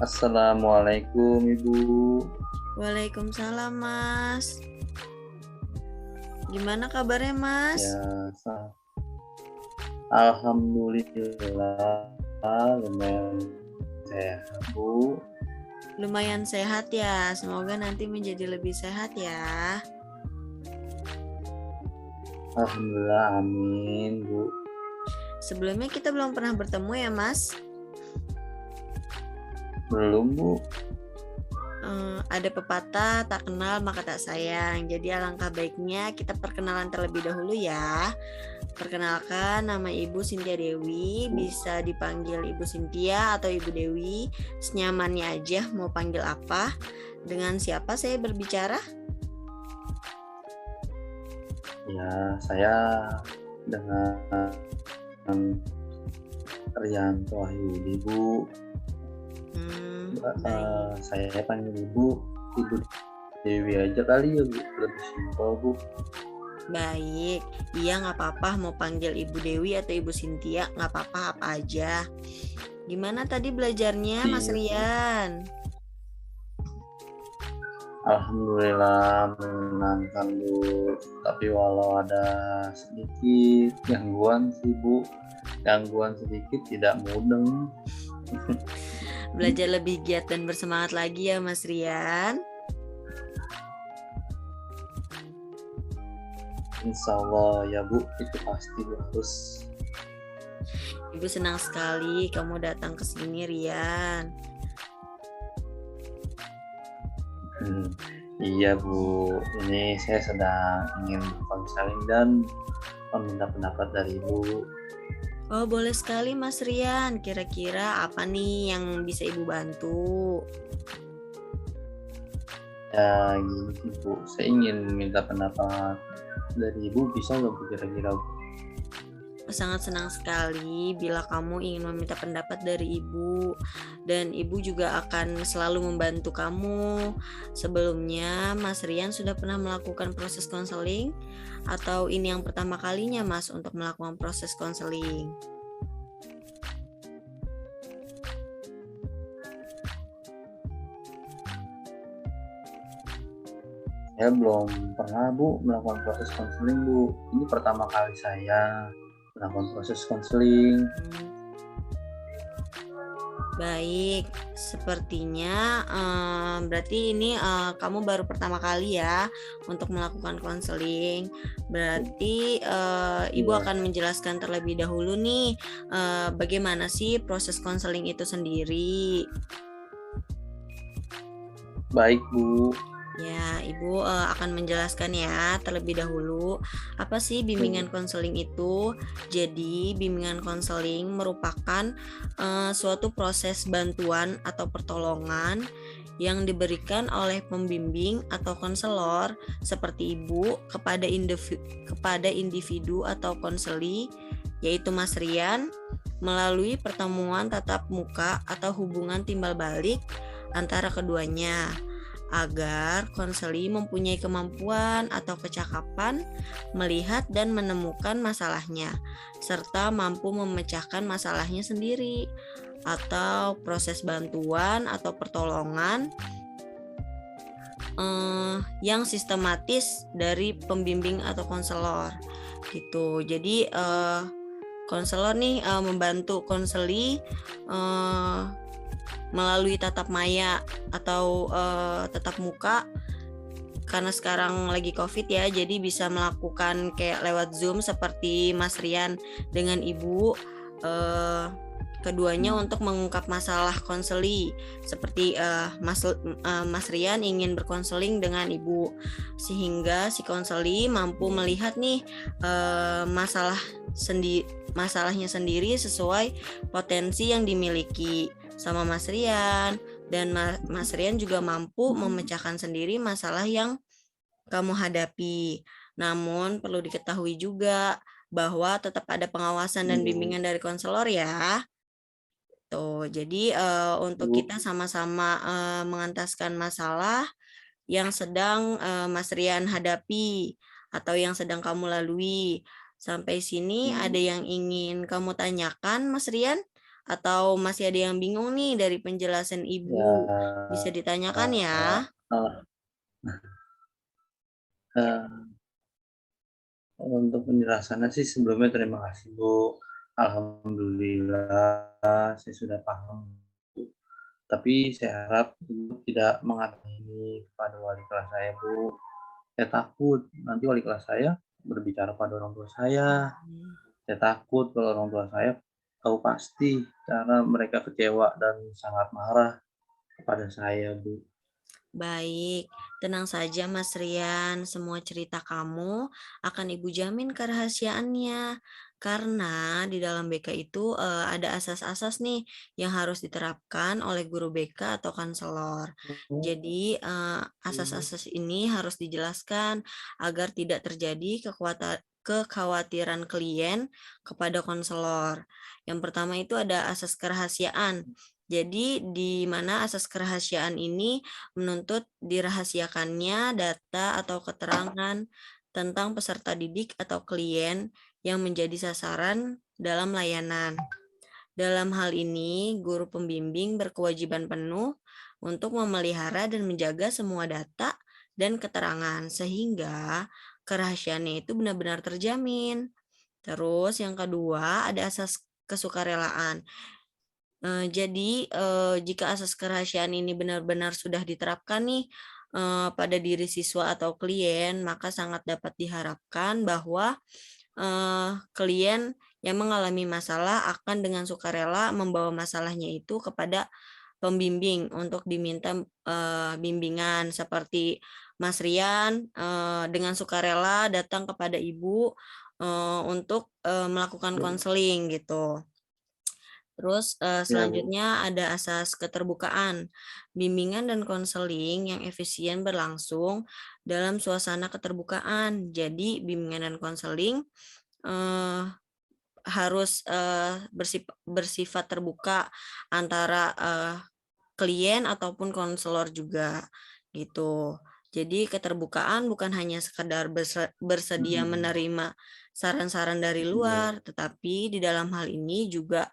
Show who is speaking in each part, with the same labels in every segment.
Speaker 1: Assalamualaikum Ibu.
Speaker 2: Waalaikumsalam, Mas. Gimana kabarnya, Mas?
Speaker 1: Ya, alhamdulillah lumayan sehat Bu.
Speaker 2: Lumayan sehat ya. Semoga nanti menjadi lebih sehat ya.
Speaker 1: Alhamdulillah, amin Bu.
Speaker 2: Sebelumnya kita belum pernah bertemu ya, Mas.
Speaker 1: Belum Bu.
Speaker 2: Ada pepatah tak kenal maka tak sayang. Jadi alangkah baiknya kita perkenalan terlebih dahulu ya. Perkenalkan, nama Ibu Cynthia Dewi, bisa dipanggil Ibu Cynthia atau Ibu Dewi, senyamannya aja mau panggil apa. Dengan siapa saya berbicara?
Speaker 1: Ya, saya dengan Rianto Wahyudi Bu. Saya panggil Ibu Dewi aja kali ya Bu, lebih simpel Bu.
Speaker 2: Baik, iya nggak apa-apa mau panggil Ibu Dewi atau Ibu Cynthia, nggak apa-apa apa aja. Gimana tadi belajarnya, Mas Rian?
Speaker 1: Alhamdulillah menyenangkan Bu, tapi walau ada sedikit gangguan sih Bu, gangguan sedikit tidak mudeng.
Speaker 2: Belajar lebih giat dan bersemangat lagi ya Mas Rian.
Speaker 1: Insya Allah ya Bu, itu pasti harus.
Speaker 2: Ibu senang sekali kamu datang ke sini Rian.
Speaker 1: Iya Bu, ini saya sedang ingin konseling dan meminta pendapat dari Ibu.
Speaker 2: Oh boleh sekali Mas Rian, kira-kira apa nih yang bisa Ibu bantu?
Speaker 1: Ya gini Bu, saya ingin minta pendapat dari Ibu, bisa nggak Bu kira-kira Bu?
Speaker 2: Sangat senang sekali bila kamu ingin meminta pendapat dari Ibu, dan Ibu juga akan selalu membantu kamu. Sebelumnya Mas Rian sudah pernah melakukan proses konseling atau ini yang pertama kalinya Mas untuk melakukan proses konseling?
Speaker 1: Saya belum pernah Bu melakukan proses konseling Bu. Ini pertama kali saya melakukan proses konseling.
Speaker 2: Baik, sepertinya berarti ini kamu baru pertama kali ya untuk melakukan konseling. Berarti Ibu akan menjelaskan terlebih dahulu nih bagaimana sih proses konseling itu sendiri.
Speaker 1: Baik Bu.
Speaker 2: Ya, Ibu akan menjelaskan ya terlebih dahulu apa sih bimbingan konseling itu. Jadi, bimbingan konseling merupakan suatu proses bantuan atau pertolongan yang diberikan oleh pembimbing atau konselor seperti Ibu kepada individu atau konseli, yaitu Mas Rian, melalui pertemuan tatap muka atau hubungan timbal balik antara keduanya, agar konseli mempunyai kemampuan atau kecakapan melihat dan menemukan masalahnya, serta mampu memecahkan masalahnya sendiri, atau proses bantuan atau pertolongan yang sistematis dari pembimbing atau konselor gitu. Jadi konselor nih membantu konseli melalui tatap maya atau tatap muka, karena sekarang lagi COVID ya, jadi bisa melakukan kayak lewat Zoom seperti Mas Rian dengan Ibu, keduanya untuk mengungkap masalah konseli, seperti Mas Rian ingin berkonseling dengan Ibu, sehingga si konseli mampu melihat nih masalahnya sendiri sesuai potensi yang dimiliki sama Mas Rian, dan Mas Rian juga mampu memecahkan sendiri masalah yang kamu hadapi. Namun perlu diketahui juga bahwa tetap ada pengawasan dan bimbingan dari konselor ya. Tuh, jadi untuk kita sama-sama mengentaskan masalah yang sedang Mas Rian hadapi atau yang sedang kamu lalui. Sampai sini ada yang ingin kamu tanyakan, Mas Rian? Atau masih ada yang bingung nih dari penjelasan Ibu?
Speaker 1: Ya,
Speaker 2: Bisa ditanyakan ya.
Speaker 1: eh, eh, untuk penjelasannya sih sebelumnya terima kasih Bu. Alhamdulillah saya sudah paham. Tapi saya harap Ibu tidak mengatakan ini kepada wali kelas saya Bu. Saya takut nanti wali kelas saya berbicara pada orang tua saya. Saya takut kalau orang tua saya tahu pasti karena mereka kecewa dan sangat marah kepada saya Bu.
Speaker 2: Baik, tenang saja Mas Rian, semua cerita kamu akan Ibu jamin kerahasiaannya. Karena di dalam BK itu ada asas-asas nih yang harus diterapkan oleh guru BK atau konselor. Jadi asas-asas ini harus dijelaskan agar tidak terjadi kekhawatiran klien kepada konselor. Yang pertama itu ada asas kerahasiaan. Jadi di mana asas kerahasiaan ini menuntut dirahasiakannya data atau keterangan tentang peserta didik atau klien yang menjadi sasaran dalam layanan. Dalam hal ini, guru pembimbing berkewajiban penuh untuk memelihara dan menjaga semua data dan keterangan sehingga kerahasiaannya itu benar-benar terjamin. Terus yang kedua ada asas kesukarelaan. Jadi, jika asas kerahasiaan ini benar-benar sudah diterapkan nih, pada diri siswa atau klien, maka sangat dapat diharapkan bahwa, klien yang mengalami masalah akan dengan sukarela membawa masalahnya itu kepada pembimbing untuk diminta, bimbingan. Seperti Mas Rian, dengan sukarela datang kepada Ibu, untuk, melakukan konseling gitu. Terus,
Speaker 1: Ya Bu.
Speaker 2: selanjutnya ada asas keterbukaan. Bimbingan dan konseling yang efisien berlangsung dalam suasana keterbukaan. Jadi bimbingan dan konseling, eee, harus, bersifat terbuka antara, klien ataupun konselor juga, gitu. Jadi keterbukaan bukan hanya sekedar bersedia
Speaker 1: Mhm.
Speaker 2: menerima saran-saran dari
Speaker 1: Iya.
Speaker 2: luar, tetapi di dalam hal ini juga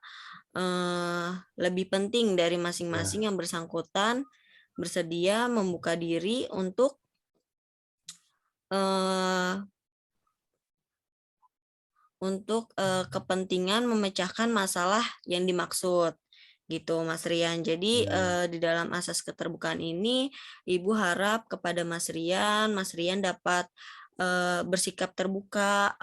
Speaker 2: lebih penting dari
Speaker 1: Iya.
Speaker 2: masing-masing yang bersangkutan bersedia membuka diri eee, untuk kepentingan memecahkan masalah yang dimaksud, gitu Mas Rian. Jadi,
Speaker 1: Iya.
Speaker 2: di dalam asas keterbukaan ini, Ibu harap kepada Mas Rian dapat, bersikap terbuka,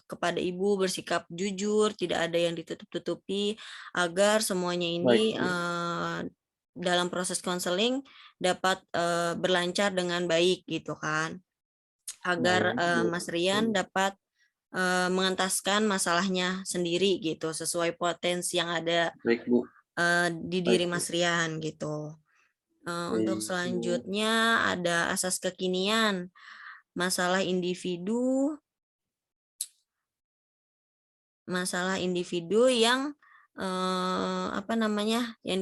Speaker 2: kepada Ibu, bersikap jujur, tidak ada yang ditutup-tutupi, agar semuanya
Speaker 1: Baik
Speaker 2: ini,
Speaker 1: Bu.
Speaker 2: dalam proses konseling dapat, berlancar dengan baik gitu kan. Agar,
Speaker 1: Baik Bu.
Speaker 2: Mas Rian dapat mengentaskan masalahnya sendiri gitu, sesuai potensi yang ada,
Speaker 1: Baik Bu.
Speaker 2: di diri
Speaker 1: Baik Bu.
Speaker 2: Mas Rian gitu. Untuk
Speaker 1: Baik Bu.
Speaker 2: selanjutnya ada asas kekinian, masalah individu masalah individu yang, apa namanya, yang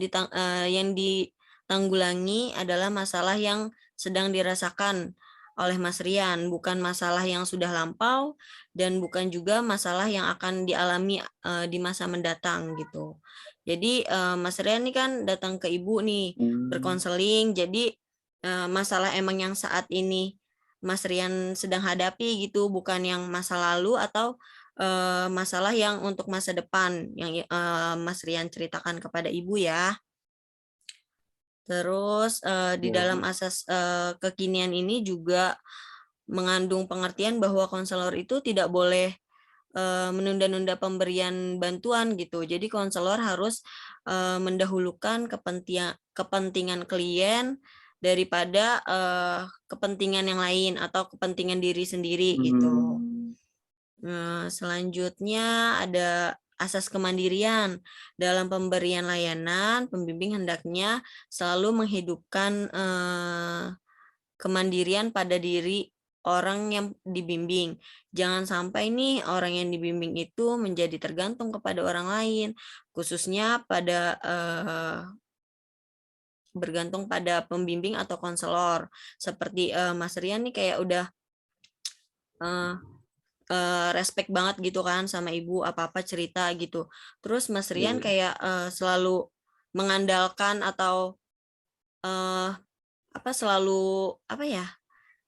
Speaker 2: ditanggulangi adalah masalah yang sedang dirasakan oleh Mas Rian, bukan masalah yang sudah lampau dan bukan juga masalah yang akan dialami, di masa mendatang gitu. Jadi, Mas Rian nih kan datang ke Ibu nih,
Speaker 1: Mmm.
Speaker 2: berkonseling, jadi, masalah emang yang saat ini Mas Rian sedang hadapi gitu, bukan yang masa lalu atau masalah yang untuk masa depan yang Mas Rian ceritakan kepada Ibu ya. Terus, di
Speaker 1: Iya
Speaker 2: dalam
Speaker 1: Bu.
Speaker 2: asas, kekinian ini juga mengandung pengertian bahwa konselor itu tidak boleh, menunda-nunda pemberian bantuan gitu. Jadi konselor harus, mendahulukan kepentingan klien daripada, kepentingan yang lain atau kepentingan diri sendiri gitu.
Speaker 1: Mmm.
Speaker 2: Selanjutnya ada asas kemandirian. Dalam pemberian layanan, pembimbing hendaknya selalu menghidupkan, kemandirian pada diri orang yang dibimbing. Jangan sampai nih orang yang dibimbing itu menjadi tergantung kepada orang lain, khususnya bergantung pada pembimbing atau konselor. Seperti, Mas Rian nih kayak udah, respect banget gitu kan sama ibu, apa-apa cerita gitu. Terus Mas Rian kayak selalu mengandalkan atau selalu apa ya?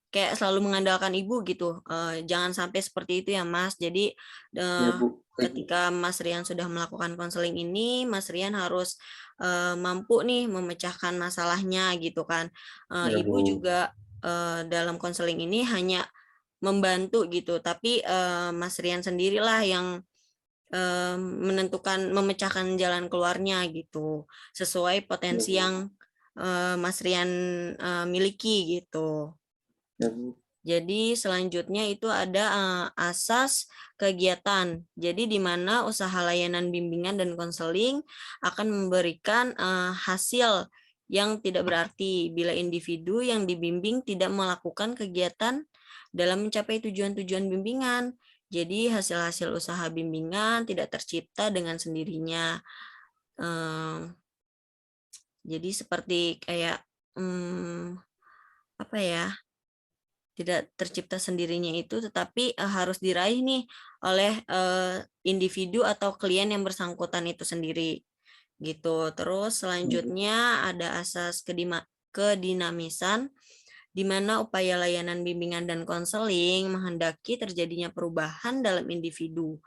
Speaker 2: Kayak selalu mengandalkan ibu gitu. Jangan sampai seperti itu ya Mas. Jadi
Speaker 1: Iya,
Speaker 2: eh,
Speaker 1: Bu. Baik, Bu.
Speaker 2: ketika Mas Rian sudah melakukan konseling ini, Mas Rian harus mampu nih memecahkan masalahnya gitu kan.
Speaker 1: Iya, Bu.
Speaker 2: Ibu juga dalam konseling ini hanya membantu gitu, tapi Mas Rian sendirilah yang menentukan memecahkan jalan keluarnya gitu, sesuai
Speaker 1: Iya,
Speaker 2: potensi
Speaker 1: Bu.
Speaker 2: yang Mas Rian miliki gitu.
Speaker 1: Iya, Bu.
Speaker 2: Jadi selanjutnya itu ada asas kegiatan. Jadi di mana usaha layanan bimbingan dan konseling akan memberikan hasil yang tidak berarti bila individu yang dibimbing tidak melakukan kegiatan dalam mencapai tujuan-tujuan bimbingan. Jadi hasil-hasil usaha bimbingan tidak tercipta dengan sendirinya. Jadi seperti kayak apa ya? Tidak tercipta sendirinya itu, tetapi harus diraih nih oleh individu atau klien yang bersangkutan itu sendiri gitu. Terus
Speaker 1: Iya, Bu.
Speaker 2: selanjutnya ada asas kedinamisan, di mana upaya layanan bimbingan dan konseling menghendaki terjadinya perubahan dalam individu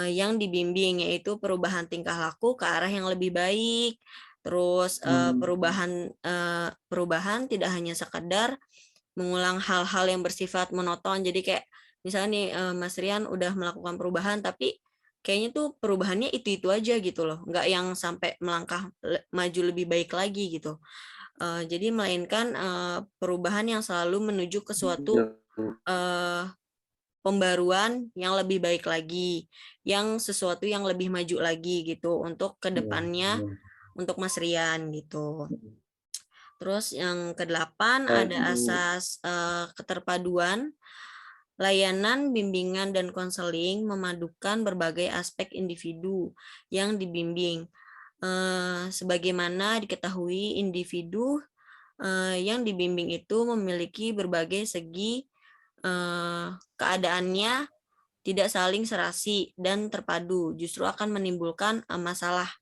Speaker 2: yang dibimbing, yaitu perubahan tingkah laku ke arah yang lebih baik. Terus perubahan tidak hanya sekedar mengulang hal-hal yang bersifat monoton. Jadi kayak misalnya nih Mas Rian udah melakukan perubahan, tapi kayaknya tuh perubahannya itu-itu aja gitu loh, nggak yang sampai melangkah maju lebih baik lagi gitu. Jadi melainkan perubahan yang selalu menuju ke
Speaker 1: Iya,
Speaker 2: suatu
Speaker 1: Bu.
Speaker 2: pembaruan yang lebih baik lagi, yang sesuatu yang lebih maju lagi gitu untuk
Speaker 1: Iya,
Speaker 2: kedepannya
Speaker 1: benar.
Speaker 2: untuk Mas Rian gitu. Terus yang kedelapan
Speaker 1: Baik,
Speaker 2: ada
Speaker 1: Bu.
Speaker 2: asas keterpaduan. Layanan bimbingan dan konseling memadukan berbagai aspek individu yang dibimbing. Sebagaimana diketahui, individu yang dibimbing itu memiliki berbagai segi keadaannya tidak saling serasi dan terpadu, justru akan menimbulkan masalah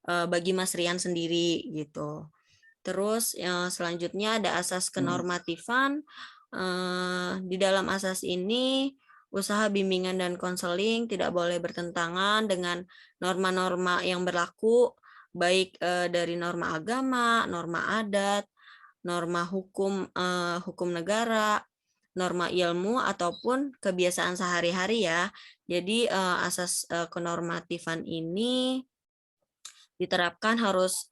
Speaker 2: bagi Mas Rian sendiri gitu. Terus yang selanjutnya ada asas kenormatifan. Di dalam asas ini, usaha bimbingan dan konseling tidak boleh bertentangan dengan norma-norma yang berlaku, baik dari norma agama, norma adat, norma hukum negara, norma ilmu, ataupun kebiasaan sehari-hari ya. Jadi asas kenormatifan ini diterapkan harus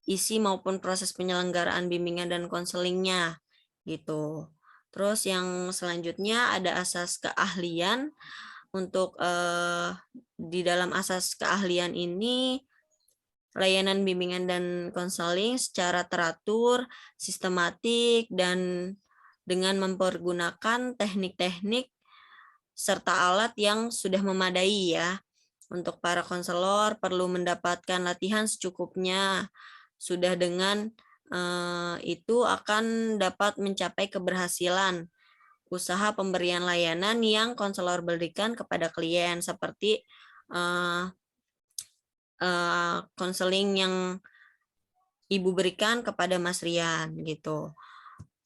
Speaker 2: isi maupun proses penyelenggaraan bimbingan dan konselingnya gitu. Terus yang selanjutnya ada asas keahlian. Untuk di dalam asas keahlian ini, layanan bimbingan dan konseling secara teratur, sistematik, dan dengan mempergunakan teknik-teknik serta alat yang sudah memadai ya. Untuk para konselor perlu mendapatkan latihan secukupnya. Sudah dengan itu akan dapat mencapai keberhasilan usaha pemberian layanan yang konselor berikan kepada klien, seperti konseling yang Ibu berikan kepada Mas Rian gitu.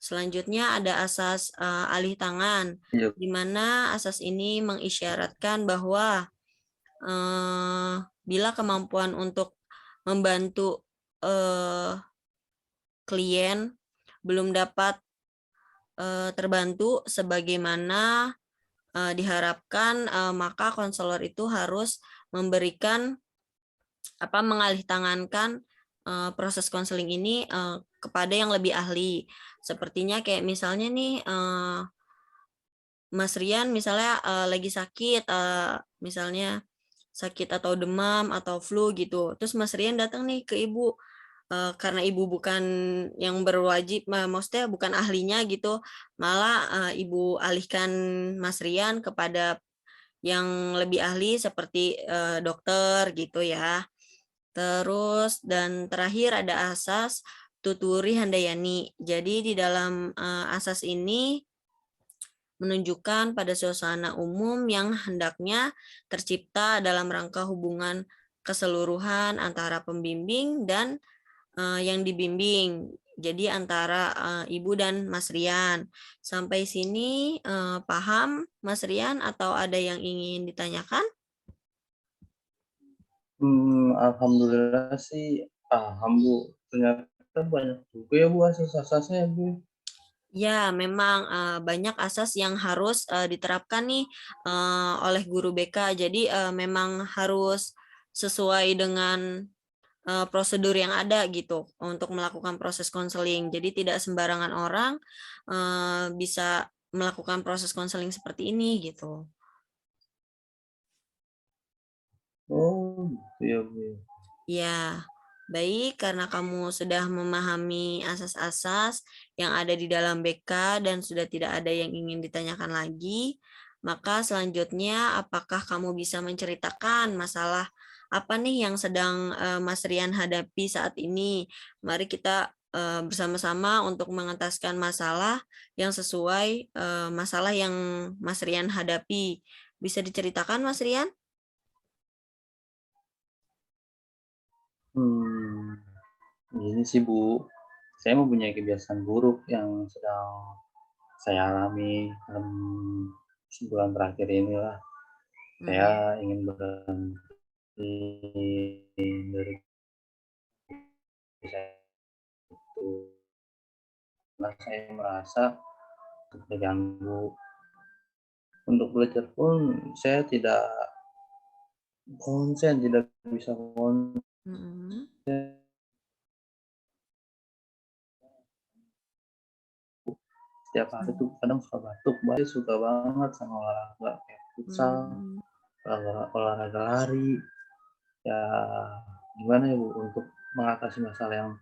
Speaker 2: Selanjutnya ada asas alih tangan,
Speaker 1: Iya,
Speaker 2: di mana asas ini mengisyaratkan bahwa bila kemampuan untuk membantu klien belum dapat terbantu sebagaimana diharapkan, maka konselor itu harus memberikan mengalih tangankan proses konseling ini kepada yang lebih ahli. Sepertinya kayak misalnya nih Mas Rian misalnya lagi sakit, misalnya sakit atau demam atau flu gitu. Terus Mas Rian datang nih ke Ibu, karena Ibu bukan yang berwajib, maksudnya bukan ahlinya gitu, malah Ibu alihkan Mas Rian kepada yang lebih ahli seperti dokter gitu ya. Terus dan terakhir ada asas tuturi handayani. Jadi di dalam asas ini menunjukkan pada suasana umum yang hendaknya tercipta dalam rangka hubungan keseluruhan antara pembimbing dan yang dibimbing. Jadi antara Ibu dan Mas Rian. Sampai sini paham Mas Rian atau ada yang ingin ditanyakan?
Speaker 1: Alhamdulillah sih paham, Bu. Ternyata banyak juga ya, Bu, asas-asasnya, Bu.
Speaker 2: Ya, memang banyak asas yang harus diterapkan nih oleh guru BK. Jadi memang harus sesuai dengan prosedur yang ada gitu untuk melakukan proses konseling. Jadi tidak sembarangan orang bisa melakukan proses konseling seperti ini gitu.
Speaker 1: Oh, gitu ya, Bu.
Speaker 2: Ya, baik karena kamu sudah memahami asas-asas yang ada di dalam BK dan sudah tidak ada yang ingin ditanyakan lagi, maka selanjutnya apakah kamu bisa menceritakan masalah apa nih yang sedang Mas Rian hadapi saat ini? Mari kita bersama-sama untuk mengentaskan masalah yang sesuai masalah yang Mas Rian hadapi. Bisa diceritakan Mas Rian?
Speaker 1: Ini sih, Bu. Saya mempunyai kebiasaan buruk yang sedang saya alami dalam sebulan terakhir inilah. Saya
Speaker 2: Hmm.
Speaker 1: ingin berhenti dari saya itu. Karena saya merasa terganggu. Untuk belajar pun saya tidak konsen, tidak bisa konsen.
Speaker 2: Mm-mm.
Speaker 1: Setiap hari tuh kadang suka batuk, saya suka banget sama olahraga kayak futsal,
Speaker 2: Hmm.
Speaker 1: olahraga lari. Ya gimana ya, Bu, untuk mengatasi masalah yang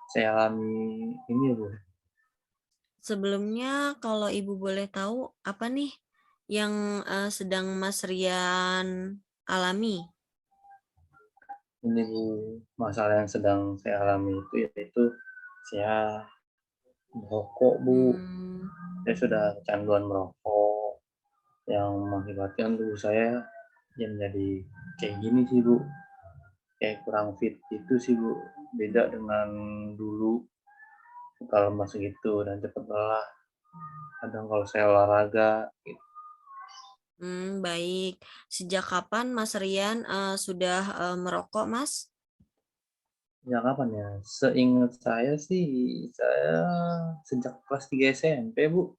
Speaker 1: saya alami ini ya, Bu?
Speaker 2: Sebelumnya kalau Ibu boleh tahu apa nih yang sedang Mas Rian alami?
Speaker 1: Ini, Bu, masalah yang sedang saya alami itu yaitu saya merokok, Bu.
Speaker 2: Hmm.
Speaker 1: Saya sudah kecanduan merokok yang mengakibatkan tubuh saya ya menjadi kayak gini sih, Bu. Kayak kurang fit gitu sih, Bu. Beda dengan dulu, suka lemas gitu dan cepat lelah. Kadang kalau saya olahraga gitu.
Speaker 2: Baik. Sejak kapan Mas Rian sudah merokok, Mas?
Speaker 1: Ya kapan ya? Seingat saya sih, saya sejak kelas 3 SMP, Bu.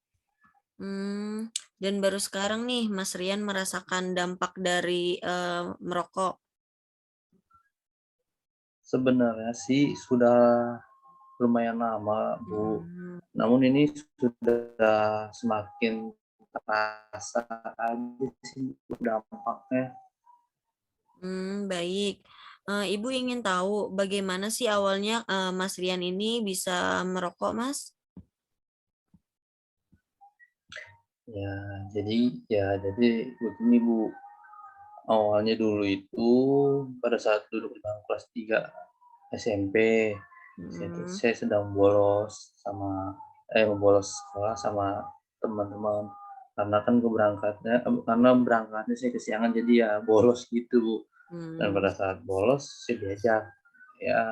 Speaker 2: Dan baru sekarang nih Mas Rian merasakan dampak dari merokok.
Speaker 1: Sebenarnya sih sudah lumayan lama, Bu.
Speaker 2: Hmm.
Speaker 1: Namun ini sudah semakin terasa aja sih dampaknya.
Speaker 2: Baik. Ibu ingin tahu bagaimana sih awalnya Mas Rian ini bisa merokok, Mas?
Speaker 1: Ya, jadi begini, Bu. Awalnya dulu itu pada saat duduk di bangku kelas 3 SMP,
Speaker 2: Hmm.
Speaker 1: saya sedang bolos sekolah sama teman-teman. Karena berangkatnya saya kesiangan jadi ya bolos gitu, Bu. Dan
Speaker 2: Hmm.
Speaker 1: pada saat bolos saya diajak ya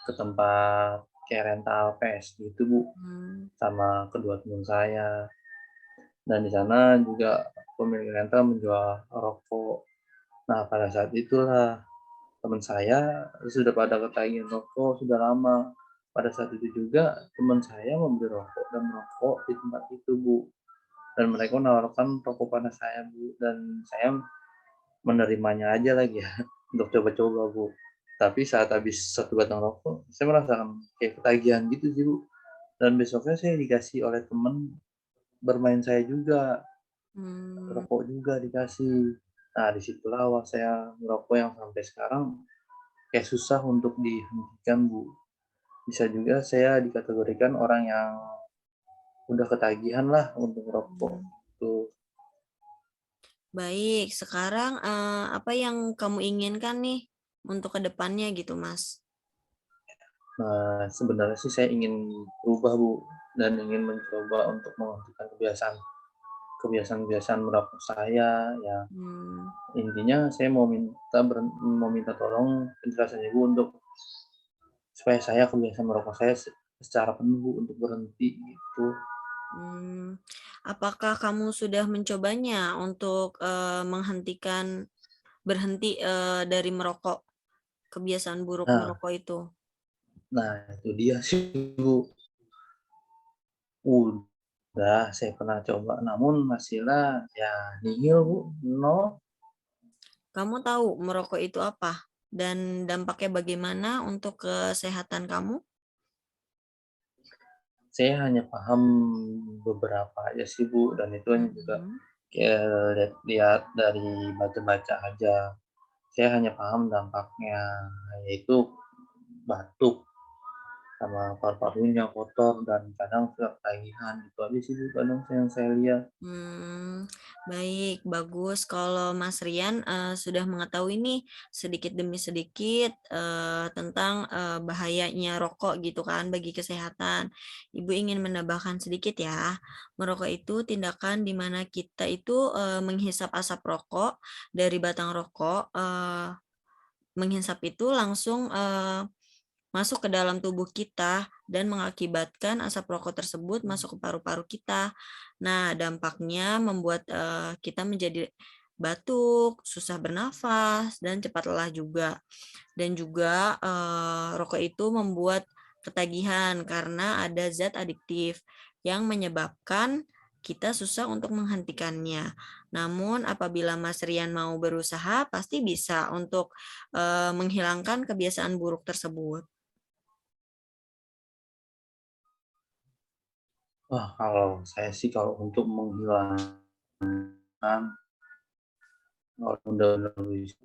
Speaker 1: ke tempat kayak rental PS gitu, Bu,
Speaker 2: Hmm.
Speaker 1: sama kedua teman saya. Dan di sana juga pemilik rental menjual rokok. Nah, pada saat itulah teman saya sudah pada ketagihan rokok sudah lama. Pada saat itu juga teman saya membeli rokok dan merokok di tempat itu, Bu. Dan mereka menawarkan rokok pada saya, Bu. Dan saya menerimanya aja lagi ya untuk coba-coba, Bu. Tapi saat habis satu batang rokok, saya merasakan kayak ketagihan gitu sih, Bu. Dan besoknya saya dikasih oleh teman bermain saya juga,
Speaker 2: Hmm.
Speaker 1: rokok juga dikasih. Nah, disitulah awal saya merokok yang sampai sekarang kayak susah untuk dihentikan, Bu. Bisa juga saya dikategorikan orang yang udah ketagihan lah untuk merokok.
Speaker 2: Hmm.
Speaker 1: Tuh.
Speaker 2: Baik, sekarang apa yang kamu inginkan nih untuk kedepannya gitu, Mas?
Speaker 1: Nah, sebenarnya sih saya ingin berubah, Bu, dan ingin mencoba untuk menghentikan kebiasaan kebiasaan-kebiasaan merokok saya, ya
Speaker 2: Mmm.
Speaker 1: intinya saya mau minta tolong penjelasan Ibu untuk supaya saya kebiasaan merokok saya secara penuh Bu, untuk berhenti gitu.
Speaker 2: Mmm, apakah kamu sudah mencobanya untuk, berhenti, dari merokok, kebiasaan buruk
Speaker 1: Nah
Speaker 2: merokok itu?
Speaker 1: nah itu dia sih Bu, udah saya pernah coba namun hasilnya ya nihil Bu, nol.
Speaker 2: Kamu tahu merokok itu apa? Dan dampaknya bagaimana untuk kesehatan kamu?
Speaker 1: Saya hanya paham beberapa aja sih Bu, dan itu hanya juga
Speaker 2: Mhm.
Speaker 1: kayak lihat-lihat dari baca-baca aja. Saya hanya paham dampaknya, yaitu batuk sama paru-parunya kotor dan kadang suka ketagihan, itu aja sih Bu kadang yang saya lihat.
Speaker 2: Hmm, baik, bagus kalau Mas Rian, sudah mengetahui nih sedikit demi sedikit, tentang, bahayanya rokok gitu kan bagi kesehatan. Ibu ingin menambahkan sedikit ya, merokok itu tindakan di mana kita itu, menghisap asap rokok dari batang rokok, menghisap itu langsung, masuk ke dalam tubuh kita dan mengakibatkan asap rokok tersebut masuk ke paru-paru kita. Nah, dampaknya membuat, kita menjadi batuk, susah bernafas, dan cepat lelah juga. Dan juga, rokok itu membuat ketagihan karena ada zat adiktif yang menyebabkan kita susah untuk menghentikannya. Namun apabila Mas Rian mau berusaha, pasti bisa untuk, menghilangkan kebiasaan buruk tersebut.
Speaker 1: Wah, kalau saya sih kalau untuk menghilangkan kalau bener-bener bisa,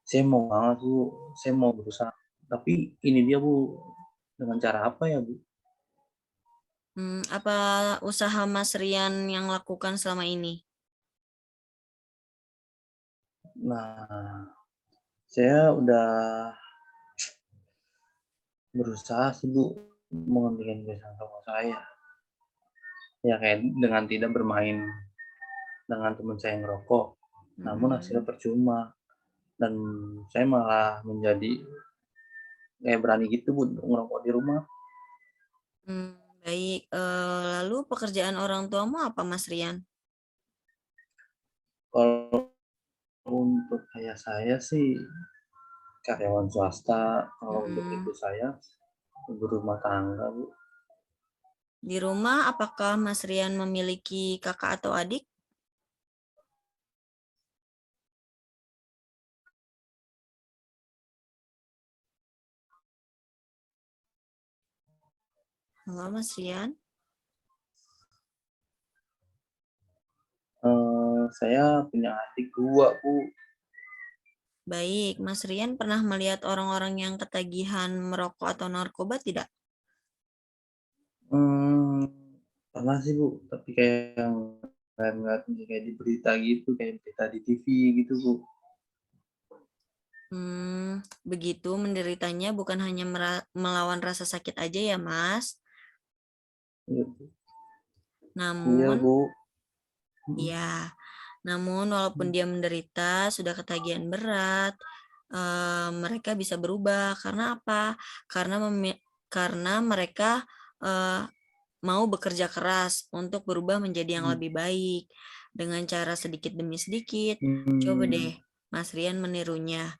Speaker 1: saya mau banget Bu, saya mau berusaha. Tapi ini dia Bu, dengan cara apa ya Bu?
Speaker 2: Apa usaha Mas Rian yang lakukan selama ini?
Speaker 1: Nah, saya udah berusaha sih Bu, menghentikan kebiasaan rokok saya. Ya kayak dengan tidak bermain dengan teman saya yang ngerokok, namun hasilnya
Speaker 2: Mhm.
Speaker 1: percuma dan saya malah menjadi kayak berani gitu Bu untuk ngerokok di rumah.
Speaker 2: Mmm, baik, lalu pekerjaan orang tuamu apa, Mas Rian?
Speaker 1: Kalau untuk ayah saya sih karyawan swasta, kalau untuk ibu
Speaker 2: Mhm.
Speaker 1: saya ibu rumah tangga Bu.
Speaker 2: Di rumah apakah Mas Rian memiliki kakak atau adik? Halo, Mas Rian?
Speaker 1: Saya punya adik 2 Bu.
Speaker 2: Baik, Mas Rian pernah melihat orang-orang yang ketagihan merokok atau narkoba tidak?
Speaker 1: Mmm, pernah sih Bu, tapi kayak yang ngeliat-ngeliat kayak di berita gitu, kayak berita di TV gitu Bu.
Speaker 2: Begitu menderitanya bukan hanya melawan rasa sakit aja ya, Mas.
Speaker 1: Iya iya
Speaker 2: Namun
Speaker 1: Bu, mhm,
Speaker 2: ya, namun walaupun dia menderita, sudah ketagihan berat, mereka bisa berubah. Karena apa? Karena mereka, eee, mau bekerja keras untuk berubah menjadi yang
Speaker 1: mhm,
Speaker 2: lebih baik, dengan cara sedikit demi sedikit. Coba
Speaker 1: mmm,
Speaker 2: deh Mas Rian menirunya.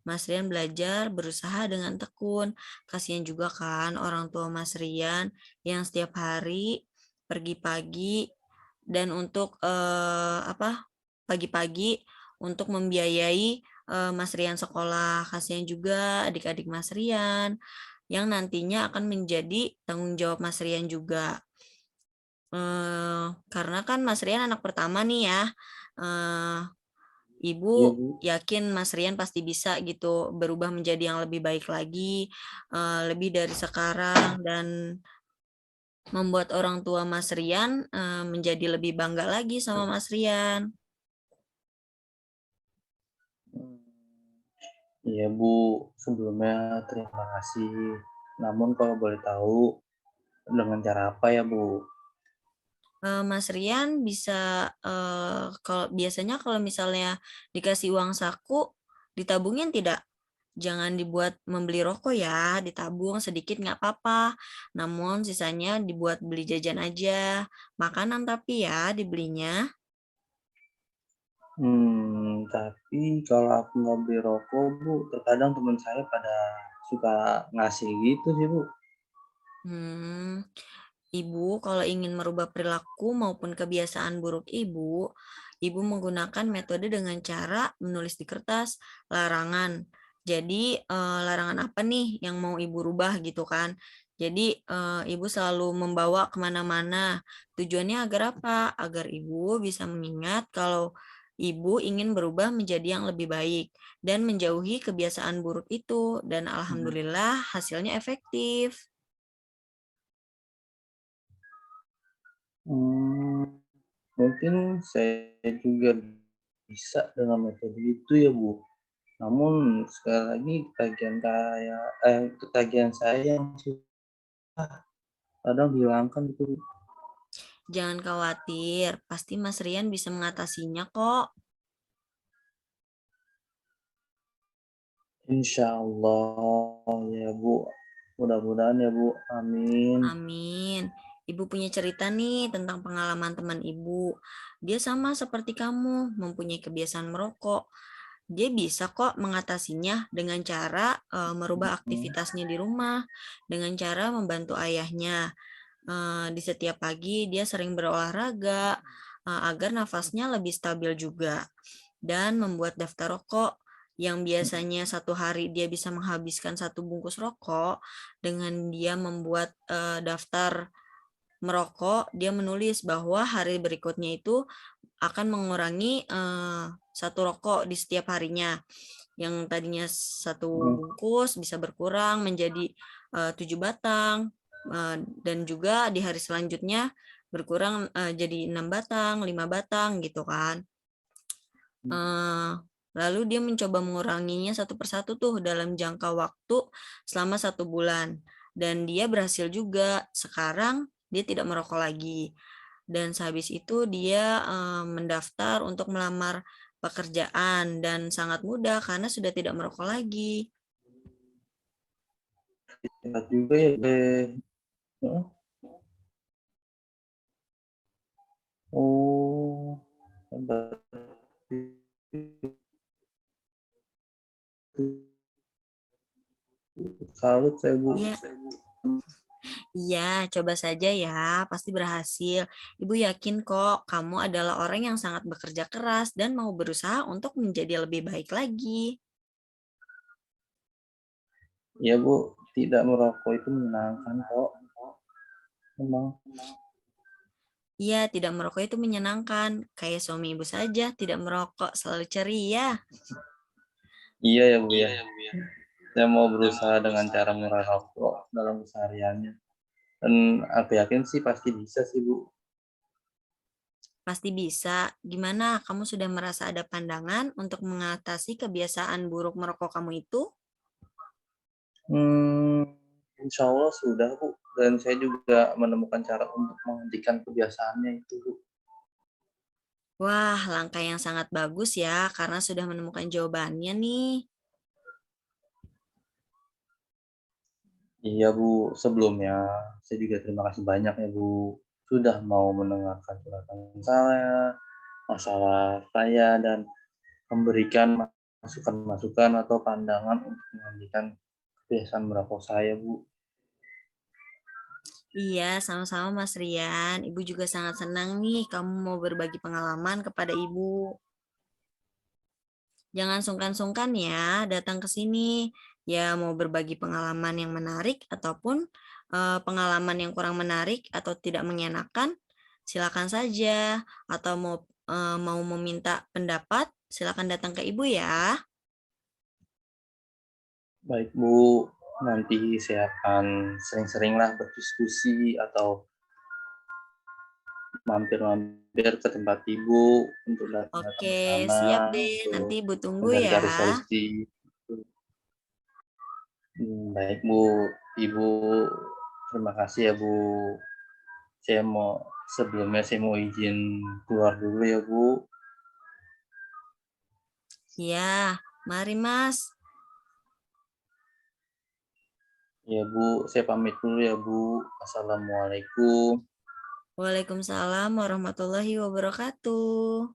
Speaker 2: Mas Rian belajar berusaha dengan tekun. Kasihan juga kan orang tua Mas Rian yang setiap hari pergi pagi dan untuk, pagi-pagi untuk membiayai, Mas Rian sekolah. Kasihan juga adik-adik Mas Rian yang nantinya akan menjadi tanggung jawab Mas Rian juga. Karena kan Mas Rian anak pertama nih ya, eee, Ibu
Speaker 1: iya Bu,
Speaker 2: yakin Mas Rian pasti bisa gitu berubah menjadi yang lebih baik lagi, lebih dari sekarang dan membuat orang tua Mas Rian, menjadi lebih bangga lagi sama Mas Rian.
Speaker 1: mmm, iya Bu, sebelumnya terima kasih. Namun kalau boleh tahu dengan cara apa ya Bu?
Speaker 2: Mas Rian bisa, kalau biasanya kalau misalnya dikasih uang saku, ditabungin tidak? Jangan dibuat membeli rokok ya, ditabung sedikit nggak apa-apa. Namun sisanya dibuat beli jajan aja. Makanan tapi ya dibelinya.
Speaker 1: Tapi kalau aku nggak beli rokok, Bu, terkadang teman saya pada suka ngasih gitu sih, Bu.
Speaker 2: Hmm, Ibu kalau ingin merubah perilaku maupun kebiasaan buruk ibu menggunakan metode dengan cara menulis di kertas larangan. Jadi larangan apa nih yang mau ibu rubah gitu kan? Jadi ibu selalu membawa kemana-mana. Tujuannya agar apa? Agar ibu bisa mengingat kalau ibu ingin berubah menjadi yang lebih baik dan menjauhi kebiasaan buruk itu. Dan alhamdulillah hasilnya efektif.
Speaker 1: Hmm, Mungkin saya juga bisa dengan metode itu ya, Bu. Namun sekali lagi ketagihan saya yang kadang dihilangkan itu.
Speaker 2: Jangan khawatir, pasti Mas Rian bisa mengatasinya kok.
Speaker 1: Insya Allah ya, Bu. Mudah-mudahan ya, Bu. Amin.
Speaker 2: Amin. Ibu punya cerita nih tentang pengalaman teman ibu. Dia sama seperti kamu, mempunyai kebiasaan merokok. Dia bisa kok mengatasinya dengan cara merubah aktivitasnya di rumah, dengan cara membantu ayahnya. Di setiap pagi dia sering berolahraga agar nafasnya lebih stabil juga. Dan membuat daftar rokok yang biasanya satu hari dia bisa menghabiskan satu bungkus rokok, dengan dia membuat daftar merokok, dia menulis bahwa hari berikutnya itu akan mengurangi satu rokok di setiap harinya. Yang tadinya satu bungkus bisa berkurang menjadi 7 batang, dan juga di hari selanjutnya berkurang jadi 6 batang, 5 batang gitu kan. Lalu dia mencoba menguranginya satu persatu tuh dalam jangka waktu selama 1 bulan. Dan dia berhasil juga. Sekarang dia tidak merokok lagi. Dan sehabis itu dia mendaftar untuk melamar pekerjaan dan sangat mudah karena sudah tidak merokok lagi.
Speaker 1: Hebat juga ya, Oh, hebat. Salut saya, Bu.
Speaker 2: Iya, iya, coba saja ya, pasti berhasil. Ibu yakin kok kamu adalah orang yang sangat bekerja keras dan mau berusaha untuk menjadi lebih baik lagi.
Speaker 1: Iya, Bu. Tidak merokok itu menyenangkan kok. Memang.
Speaker 2: Iya, tidak merokok itu menyenangkan. Kayak suami ibu saja, tidak merokok, selalu ceria.
Speaker 1: Iya ya, Bu ya. Saya mau berusaha dengan cara merokok dalam kesehariannya. Dan aku yakin sih pasti bisa sih, Bu.
Speaker 2: Pasti bisa. Gimana, kamu sudah merasa ada pandangan untuk mengatasi kebiasaan buruk merokok kamu itu?
Speaker 1: Hmm, Insya Allah sudah, Bu. Dan saya juga menemukan cara untuk menghentikan kebiasaannya itu, Bu.
Speaker 2: Wah, langkah yang sangat bagus ya, karena sudah menemukan jawabannya nih.
Speaker 1: Iya, Bu. Sebelumnya, saya juga terima kasih banyak ya, Bu. Sudah mau mendengarkan curhatan saya, masalah saya, dan memberikan masukan-masukan atau pandangan untuk menghentikan kebiasaan merokok saya, Bu.
Speaker 2: Iya, sama-sama Mas Rian. Ibu juga sangat senang nih kamu mau berbagi pengalaman kepada ibu. Jangan sungkan-sungkan ya datang ke sini. Ya mau berbagi pengalaman yang menarik ataupun pengalaman yang kurang menarik atau tidak mengenakan, silakan saja. Atau mau meminta pendapat, silakan datang ke ibu ya.
Speaker 1: Baik, Bu. Nanti saya akan sering-seringlah berdiskusi atau mampir-mampir ke tempat Ibu untuk datang
Speaker 2: Oke,
Speaker 1: ke sana
Speaker 2: siap deh. Nanti
Speaker 1: untuk
Speaker 2: ibu tunggu ya.
Speaker 1: mencari-cari solusi. Baik, Bu. Ibu, terima kasih ya, Bu. Sebelumnya saya mau izin keluar dulu ya, Bu.
Speaker 2: Ya, mari Mas.
Speaker 1: Ya, Bu, saya pamit dulu ya, Bu. Assalamualaikum.
Speaker 2: Waalaikumsalam warahmatullahi wabarakatuh.